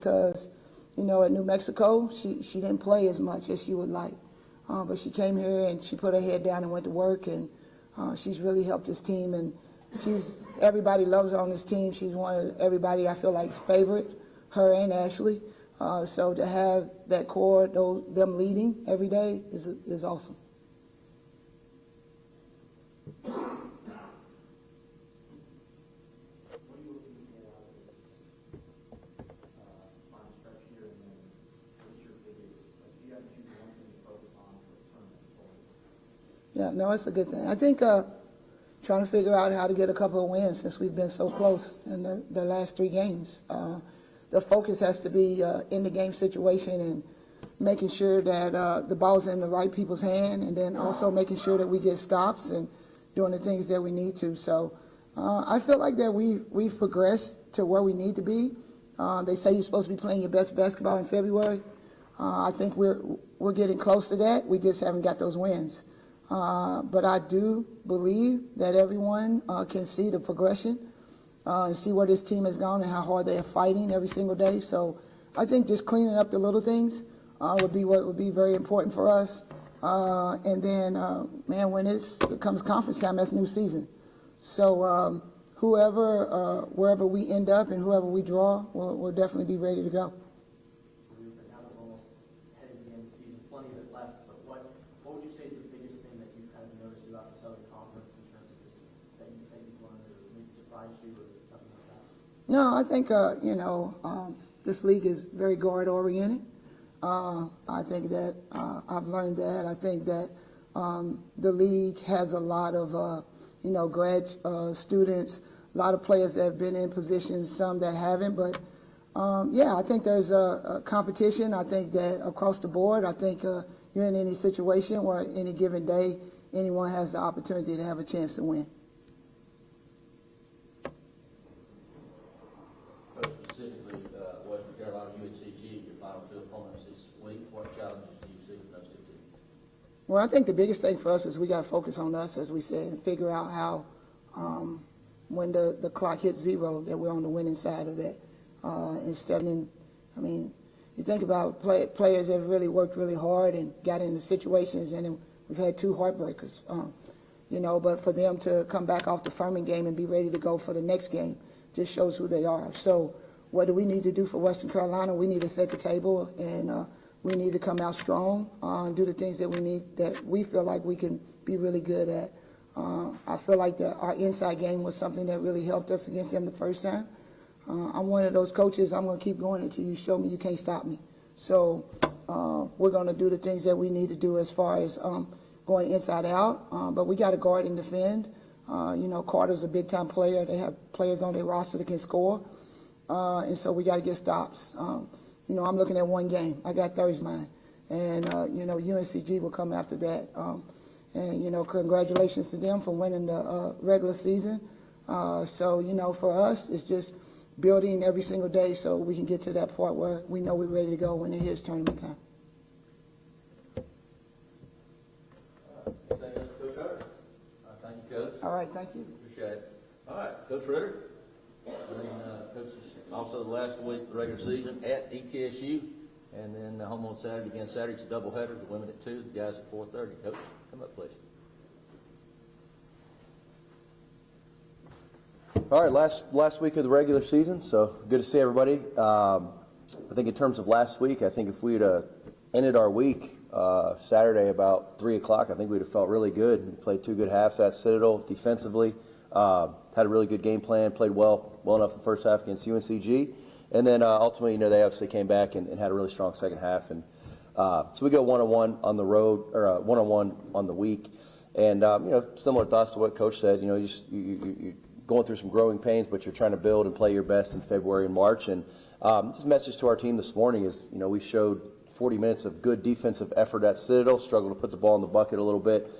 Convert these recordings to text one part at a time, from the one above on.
because, you know, at New Mexico, she didn't play as much as she would like. But she came here and she put her head down and went to work, and she's really helped this team. And everybody loves her on this team. She's one of everybody I feel like's favorite, her and Ashley. So to have that core, them leading every day is awesome. Yeah, no, it's a good thing. I think trying to figure out how to get a couple of wins since we've been so close in the last 3 games. The focus has to be in the game situation and making sure that the ball's in the right people's hand, and then also making sure that we get stops and doing the things that we need to. So I feel like that we've progressed to where we need to be. They say you're supposed to be playing your best basketball in February. I think we're getting close to that. We just haven't got those wins. But I do believe that everyone can see the progression and see where this team has gone and how hard they are fighting every single day. So I think just cleaning up the little things would be what would be very important for us. And then, man, when it comes conference time, that's new season. So wherever we end up and whoever we draw, we'll definitely be ready to go. No, I think, this league is very guard-oriented. I think that I've learned that. I think that the league has a lot of, grad students, a lot of players that have been in positions, some that haven't. But, yeah, I think there's a competition. I think that across the board, I think you're in any situation where any given day, anyone has the opportunity to have a chance to win. Specifically, Western Carolina, UNCG, your final 2 opponents this week. What challenges do you see from those 2 teams? Well, I think the biggest thing for us is we got to focus on us, as we said, and figure out how, when the clock hits 0, that we're on the winning side of that. Instead, you think about players that have really worked really hard and got into situations, and we've had 2 heartbreakers. But for them to come back off the Furman game and be ready to go for the next game just shows who they are. So what do we need to do for Western Carolina? We need to set the table, and we need to come out strong and do the things that we feel like we can be really good at. I feel like our inside game was something that really helped us against them the first time. I'm one of those coaches, I'm going to keep going until you show me you can't stop me. So we're going to do the things that we need to do as far as going inside out, but we got to guard and defend. Carter's a big-time player. They have players on their roster that can score, and so we got to get stops. I'm looking at 1 game. I got Thursday night, and UNCG will come after that. And congratulations to them for winning the regular season. So for us, it's just building every single day so we can get to that part where we know we're ready to go when it hits tournament time. Coach. All right, thank you. Appreciate it. All right, Coach Ritter. Coach is also the last week of the regular season at ETSU, and then home on Saturday. Again, Saturday's a doubleheader. The women at 2, the guys at 4:30. Coach, come up, please. All right, last week of the regular season, so good to see everybody. I think in terms of last week, I think if we'd ended our week Saturday about 3 o'clock, I think we'd have felt really good. We played 2 good halves at Citadel defensively. Had a really good game plan, played well enough in the first half against UNCG. And then ultimately, they obviously came back and had a really strong second half. And so we go 1-on-1 on the road, or 1-on-1 on the week. And, similar thoughts to what Coach said, you're going through some growing pains, but you're trying to build and play your best in February and March. And this message to our team this morning is, we showed 40 minutes of good defensive effort at Citadel, struggled to put the ball in the bucket a little bit.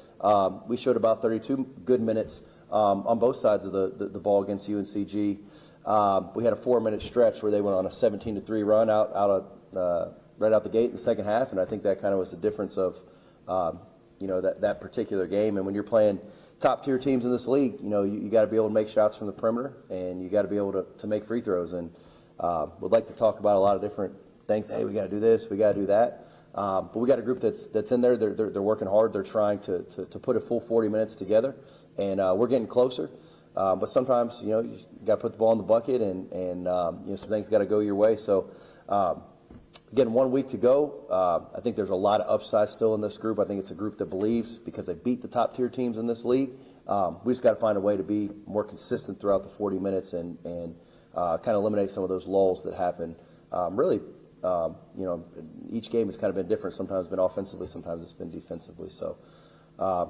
We showed about 32 good minutes on both sides of the ball against UNCG. We had a 4-minute stretch where they went on a 17-3 run right out the gate in the second half, and I think that kind of was the difference of that particular game. And when you're playing top-tier teams in this league, you got to be able to make shots from the perimeter, and you got to be able to make free throws. And would like to talk about a lot of different things. Hey, we got to do this, we got to do that. But we got a group that's in there. They're working hard. They're trying to put a full 40 minutes together, and we're getting closer. But sometimes, you got to put the ball in the bucket, and some things got to go your way. So, again, 1 week to go. I think there's a lot of upside still in this group. I think it's a group that believes because they beat the top tier teams in this league. We just got to find a way to be more consistent throughout the 40 minutes and kind of eliminate some of those lulls that happen. Really, each game has kind of been different. Sometimes it's been offensively, sometimes it's been defensively. So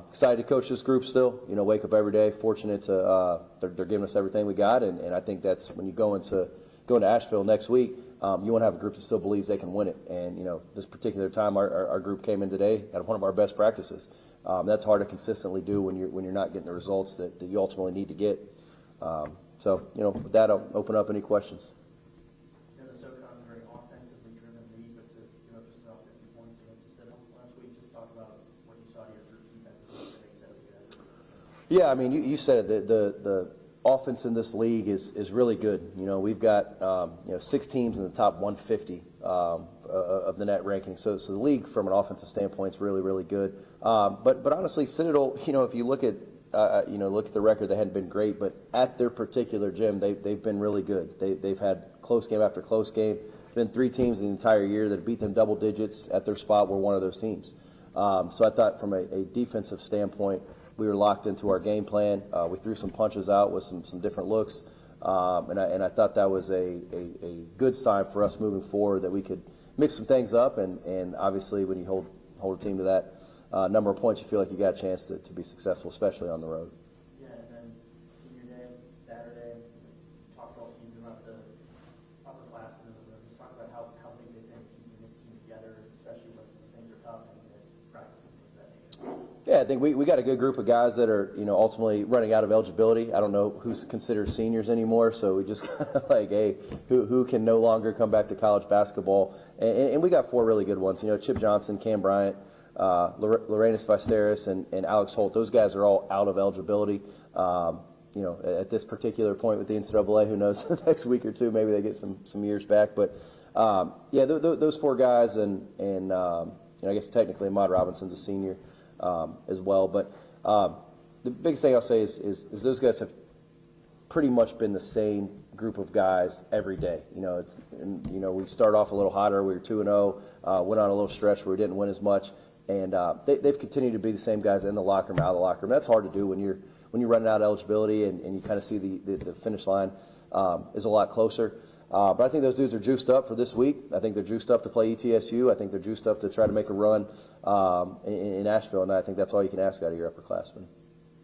excited to coach this group still. Wake up every day. Fortunate to they're giving us everything we got, and I think that's when you go into Asheville next week. You want to have a group that still believes they can win it. And this particular time, our group came in today at one of our best practices. That's hard to consistently do when you're not getting the results that you ultimately need to get. So with that, I'll open up any questions. The SoCon's a very offensively driven league, but to give up just about 50 points against the Citadel last week, just talk about what you saw to your group defensively that makes it good. Yeah, I mean, you said it. The offense in this league is really good. We've got 6 teams in the top 150 of the net ranking. So the league from an offensive standpoint is really, really good. But honestly, Citadel, if you look at the record, they hadn't been great, but at their particular gym, they've been really good. They've had close game after close game. Been 3 teams in the entire year that beat them double digits at their spot. We're one of those teams. So I thought from a defensive standpoint, we were locked into our game plan. We threw some punches out with some different looks, and I thought that was a good sign for us moving forward that we could mix some things up. And obviously, when you hold a team to that number of points, you feel like you got a chance to be successful, especially on the road. Yeah, and then senior day, Saturday, talked all season about the upperclassmen in the room. Just talk about how big they think keeping this team together, especially when things are tough and practice and things of that nature. Yeah, I think we got a good group of guys that are, ultimately running out of eligibility. I don't know who's considered seniors anymore, so we just kind of like, hey, who can no longer come back to college basketball? And we got 4 really good ones. Chip Johnson, Cam Bryant, Lorenas Visteris, and Alex Holt. Those guys are all out of eligibility. At this particular point with the NCAA, who knows, the next week or two, maybe they get some years back. But, those 4 guys, and I guess technically Ahmad Robinson's a senior as well. But the biggest thing I'll say is those guys have pretty much been the same group of guys every day. We start off a little hotter. We were 2-0, went on a little stretch where we didn't win as much. And they've continued to be the same guys in the locker room, out of the locker room. That's hard to do when you're running out of eligibility and you kind of see the finish line is a lot closer. But I think those dudes are juiced up for this week. I think they're juiced up to play ETSU. I think they're juiced up to try to make a run in Asheville. And I think that's all you can ask out of your upperclassmen.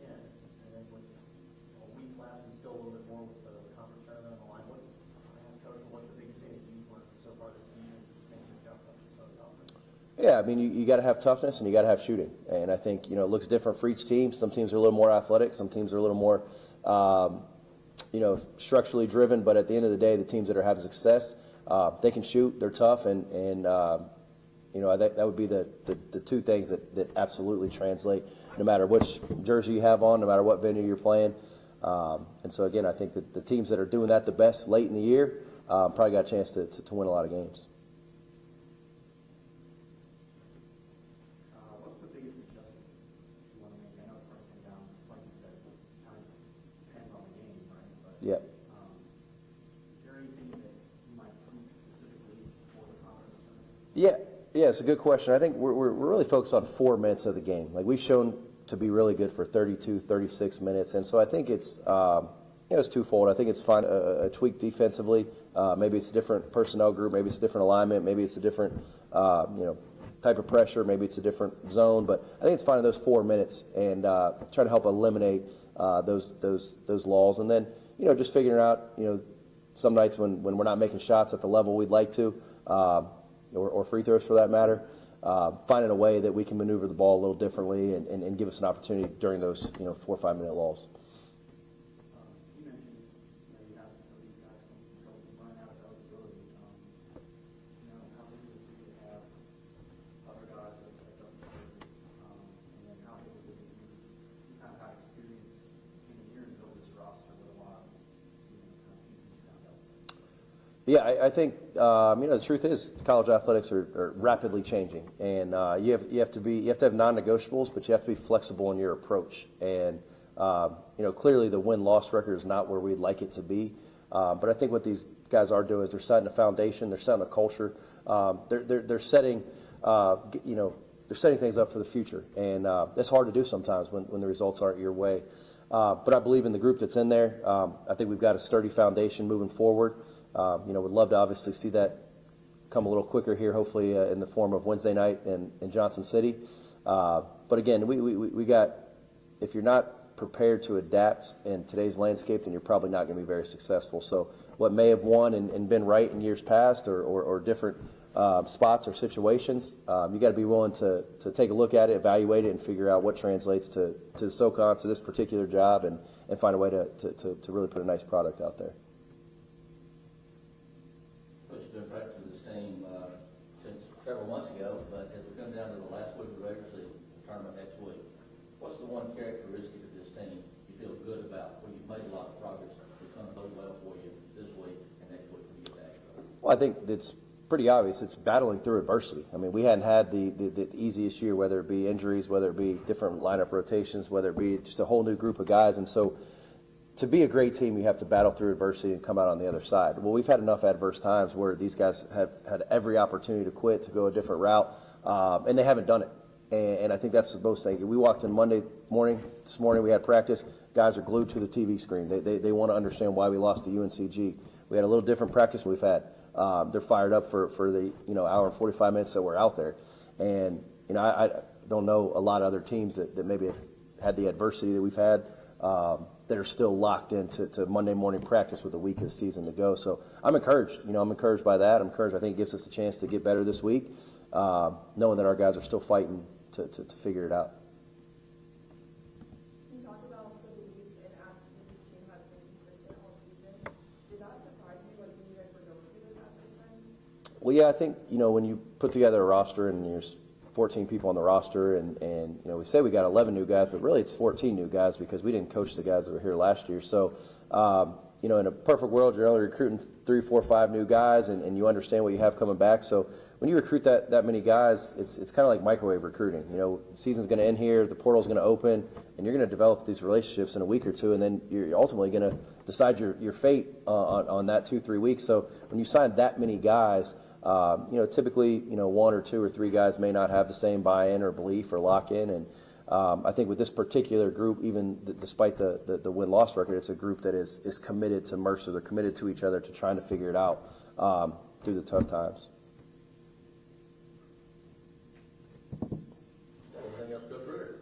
Yeah, and then with a week left and still a little bit more with the conference tournament on the line, what's the biggest thing that you've learned so far this season, making the jump up to Southern Conference? Yeah, I mean, you got to have toughness and you got to have shooting. And I think, it looks different for each team. Some teams are a little more athletic. Some teams are a little more, structurally driven. But at the end of the day, the teams that are having success, they can shoot. They're tough. And that would be the 2 things that absolutely translate no matter which jersey you have on, no matter what venue you're playing. And so, again, I think that the teams that are doing that the best late in the year probably got a chance to win a lot of games. What's the biggest adjustment you want to make? I know it's breaking down, like you said, kind of depends on the game, right? But, Yeah. is there anything that you might tweak specifically for the conference tournament? Yeah, it's a good question. I think we're really focused on 4 minutes of the game. Like, we've shown to be really good for 32, 36 minutes. And so I think it's twofold. I think it's fine, a tweak defensively. Maybe it's a different personnel group. Maybe it's a different alignment. Maybe it's a different, type of pressure. Maybe it's a different zone. But I think it's finding those 4 minutes and try to help eliminate those laws. And then, just figuring out, some nights when we're not making shots at the level we'd like to, or free throws for that matter, finding a way that we can maneuver the ball a little differently and give us an opportunity during those 4 or 5 minute lulls. You mentioned you have some of these guys run out of eligibility. How big is it to have other guys that step up and then how big is it that you kind of have experience in the year and build this roster with a lot of kind of pieces you found out? Yeah, I think the truth is college athletics are rapidly changing, and you have to have non-negotiables, but you have to be flexible in your approach. And clearly the win-loss record is not where we'd like it to be, but I think what these guys are doing is they're setting a foundation, they're setting a culture, they're setting they're setting things up for the future, and that's hard to do sometimes when the results aren't your way. But I believe in the group that's in there. I think we've got a sturdy foundation moving forward. Would love to obviously see that come a little quicker here, hopefully in the form of Wednesday night in Johnson City. But again, we got, if you're not prepared to adapt in today's landscape, then you're probably not going to be very successful. So what may have won and been right in years past or different spots or situations, you got to be willing to take a look at it, evaluate it, and figure out what translates to SoCon, to this particular job, and find a way to really put a nice product out there. Coach, you've been practicing this team since several months ago, but as we come down to the last week of the regular season, the tournament next week, what's the one characteristic of this team you feel good about, where you've made a lot of progress, that's going to bode well for you this week and next week when you get back? Well, I think it's pretty obvious. It's battling through adversity. I mean, we hadn't had the easiest year, whether it be injuries, whether it be different lineup rotations, whether it be just a whole new group of guys. And so to be a great team, you have to battle through adversity and come out on the other side. Well, we've had enough adverse times where these guys have had every opportunity to quit, to go a different route, and they haven't done it. And I think that's the most thing. We walked in Monday morning, this morning we had practice. Guys are glued to the TV screen. They want to understand why we lost to UNCG. We had a little different practice than we've had. They're fired up for the hour and 45 minutes that we're out there. And I don't know a lot of other teams that maybe have had the adversity that we've had that are still locked into Monday morning practice with a week of the season to go. So I'm encouraged. I'm encouraged by that. I'm encouraged. I think it gives us a chance to get better this week, knowing that our guys are still fighting to figure it out. You talked about the belief and aptitude this team has been consistent all season. Did that surprise you, like when you guys were going through this first time? Well, yeah, I think, when you put together a roster and there's 14 people on the roster and we say we got 11 new guys, but really it's 14 new guys because we didn't coach the guys that were here last year. So, in a perfect world, you're only recruiting 3, 4, 5 new guys and you understand what you have coming back. So when you recruit that many guys, it's kind of like microwave recruiting. The season's going to end here, the portal's going to open, and you're going to develop these relationships in a week or two, and then you're ultimately going to decide your fate on that 2-3 weeks. So when you sign that many guys, typically, 1 or 2 or 3 guys may not have the same buy-in or belief or lock-in. And I think with this particular group, even despite the win-loss record, it's a group that is committed to Mercer. They're committed to each other, to trying to figure it out through the tough times. Anything else, Coach Ritter?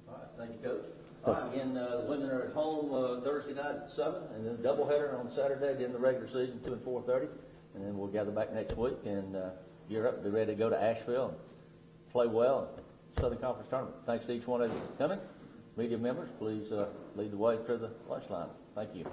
All right, thank you, Coach. All right, again, the women are at home Thursday night at 7, and then a doubleheader on Saturday at the end of the regular season, 2 and 4:30. And then we'll gather back next week and gear up, be ready to go to Asheville and play well in the Southern Conference Tournament. Thanks to each one of you for coming. Media members, please lead the way through the lunch line. Thank you.